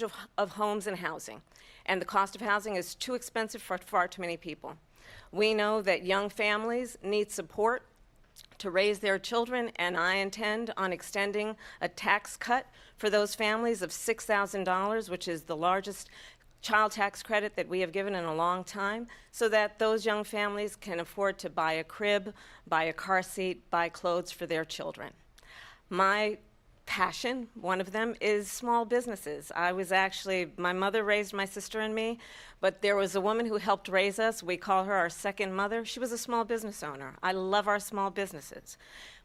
of homes and housing, and the cost of housing is too expensive for far too many people. We know that young families need support to raise their children, and I intend on extending a tax cut for those families of $6,000, which is the largest child tax credit that we have given in a long time, so that those young families can afford to buy a crib, buy a car seat, buy clothes for their children. My passion, one of them, is small businesses. My mother raised my sister and me, but there was a woman who helped raise us. We call her our second mother. She was a small business owner. I love our small businesses.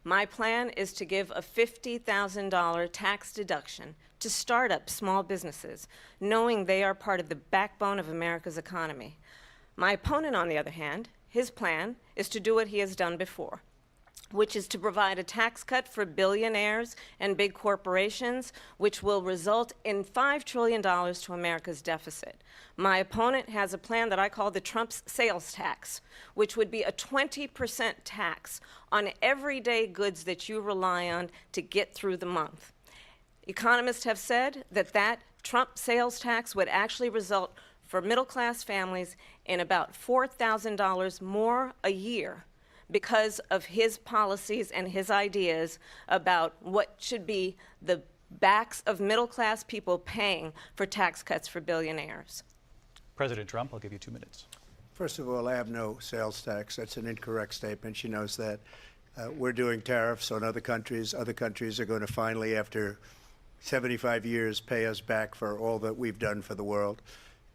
My plan is to give a $50,000 tax deduction to start-up small businesses, knowing they are part of the backbone of America's economy. My opponent, on the other hand, his plan is to do what he has done before, which is to provide a tax cut for billionaires and big corporations, which will result in $5 trillion to America's deficit. My opponent has a plan that I call the Trump's sales tax, which would be a 20% tax on everyday goods that you rely on to get through the month. Economists have said that that Trump sales tax would actually result for middle-class families in about $4,000 more a year because of his policies and his ideas about what should be the backs of middle-class people paying for tax cuts for billionaires. President Trump, I'll give you 2 minutes. First of all, I have no sales tax. That's an incorrect statement. She knows that. We're doing tariffs on other countries. Other countries are going to finally, after 75 years, pay us back for all that we've done for the world.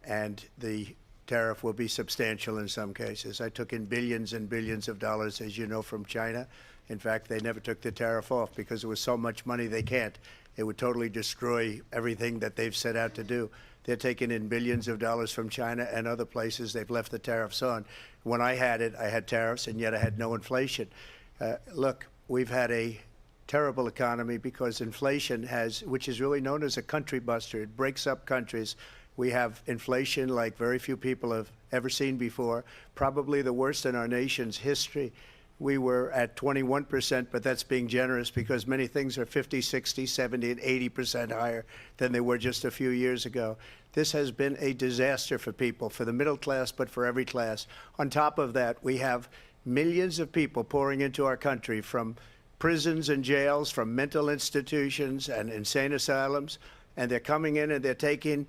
And the tariff will be substantial in some cases. I took in billions and billions of dollars, as you know, from China. In fact, they never took the tariff off because it was so much money they can't. It would totally destroy everything that they've set out to do. They're taking in billions of dollars from China and other places. They've left the tariffs on. When I had it, I had tariffs, and yet I had no inflation. Look, we've had a terrible economy because inflation which is really known as a country buster. It breaks up countries. We have inflation like very few people have ever seen before, probably the worst in our nation's history. We were at 21%, but that's being generous because many things are 50, 60, 70, and 80% higher than they were just a few years ago. This has been a disaster for people, for the middle class, but for every class. On top of that, we have millions of people pouring into our country from prisons and jails, from mental institutions and insane asylums, and they're coming in and they're taking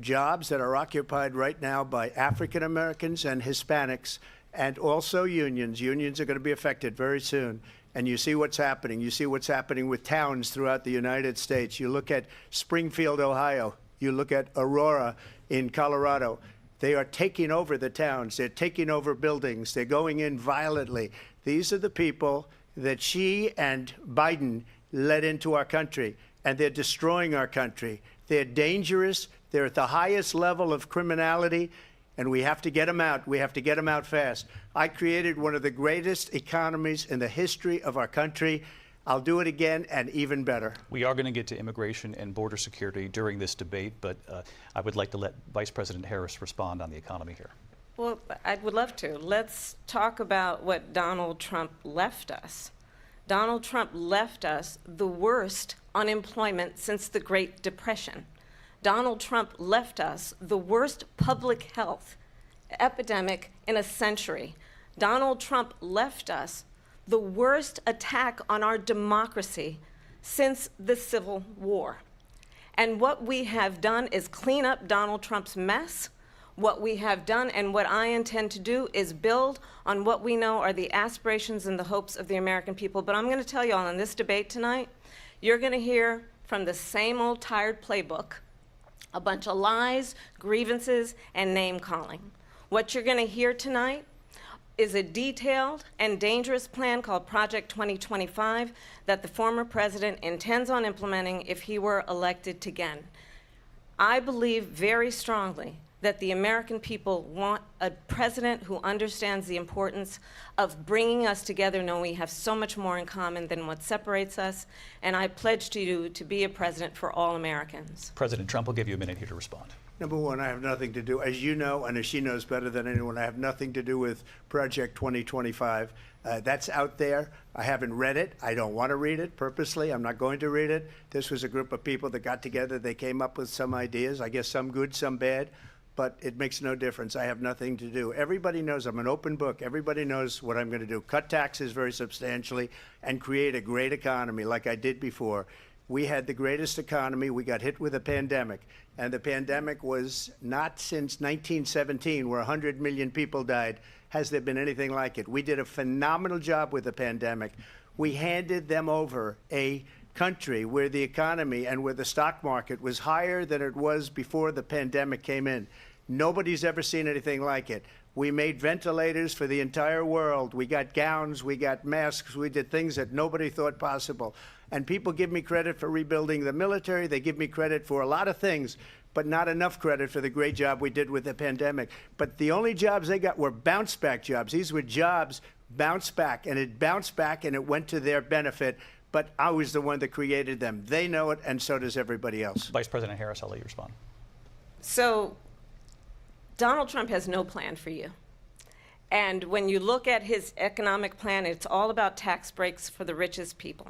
jobs that are occupied right now by African Americans and Hispanics, and also unions. Unions are going to be affected very soon. And you see what's happening. You see what's happening with towns throughout the United States. You look at Springfield, Ohio. You look at Aurora in Colorado. They are taking over the towns. They're taking over buildings. They're going in violently. These are the people that Xi and Biden led into our country, and they're destroying our country. They're dangerous. They're at the highest level of criminality, and we have to get them out. We have to get them out fast. I created one of the greatest economies in the history of our country. I'll do it again and even better. We are going to get to immigration and border security during this debate, but I would like to let Vice President Harris respond on the economy here. Well, I would love to. Let's talk about what Donald Trump left us. Donald Trump left us the worst unemployment since the Great Depression. Donald Trump left us the worst public health epidemic in a century. Donald Trump left us the worst attack on our democracy since the Civil War. And what we have done is clean up Donald Trump's mess. What we have done and what I intend to do is build on what we know are the aspirations and the hopes of the American people. But I'm going to tell you all in this debate tonight, you're going to hear from the same old tired playbook, a bunch of lies, grievances, and name-calling. What you're going to hear tonight is a detailed and dangerous plan called Project 2025 that the former president intends on implementing if he were elected again. I believe very strongly that the American people want a president who understands the importance of bringing us together, knowing we have so much more in common than what separates us. And I pledge to you to be a president for all Americans. President Trump will give you a minute here to respond. Number one, I have nothing to do, as you know, and as she knows better than anyone, I have nothing to do with Project 2025. That's out there. I haven't read it. I don't want to read it purposely. I'm not going to read it. This was a group of people that got together. They came up with some ideas, I guess some good, some bad, but it makes no difference. I have nothing to do. Everybody knows I'm an open book. Everybody knows what I'm going to do. Cut taxes very substantially and create a great economy like I did before. We had the greatest economy. We got hit with a pandemic. And the pandemic was not since 1917, where 100 million people died, has there been anything like it. We did a phenomenal job with the pandemic. We handed them over a country where the economy and where the stock market was higher than it was before the pandemic came in. Nobody's ever seen anything like it. We made ventilators for the entire world. We got gowns, we got masks, we did things that nobody thought possible. And people give me credit for rebuilding the military. They give me credit for a lot of things, but not enough credit for the great job we did with the pandemic. But the only jobs they got were bounce back jobs. These were jobs bounce back, and it bounced back and it went to their benefit. But I was the one that created them. They know it, and so does everybody else. Vice President Harris, I'll let you respond. So Donald Trump has no plan for you. And when you look at his economic plan, it's all about tax breaks for the richest people.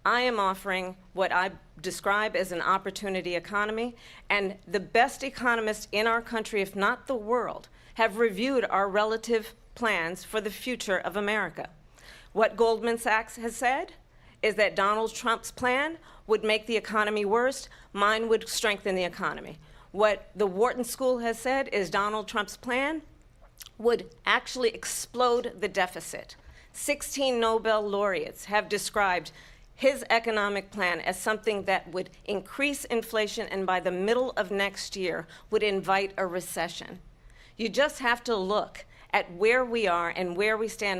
I am offering what I describe as an opportunity economy, and the best economists in our country, if not the world, have reviewed our relative plans for the future of America. What Goldman Sachs has said is that Donald Trump's plan would make the economy worse, mine would strengthen the economy. What the Wharton School has said is Donald Trump's plan would actually explode the deficit. 16 Nobel laureates have described his economic plan as something that would increase inflation and by the middle of next year would invite a recession. You just have to look at where we are and where we stand on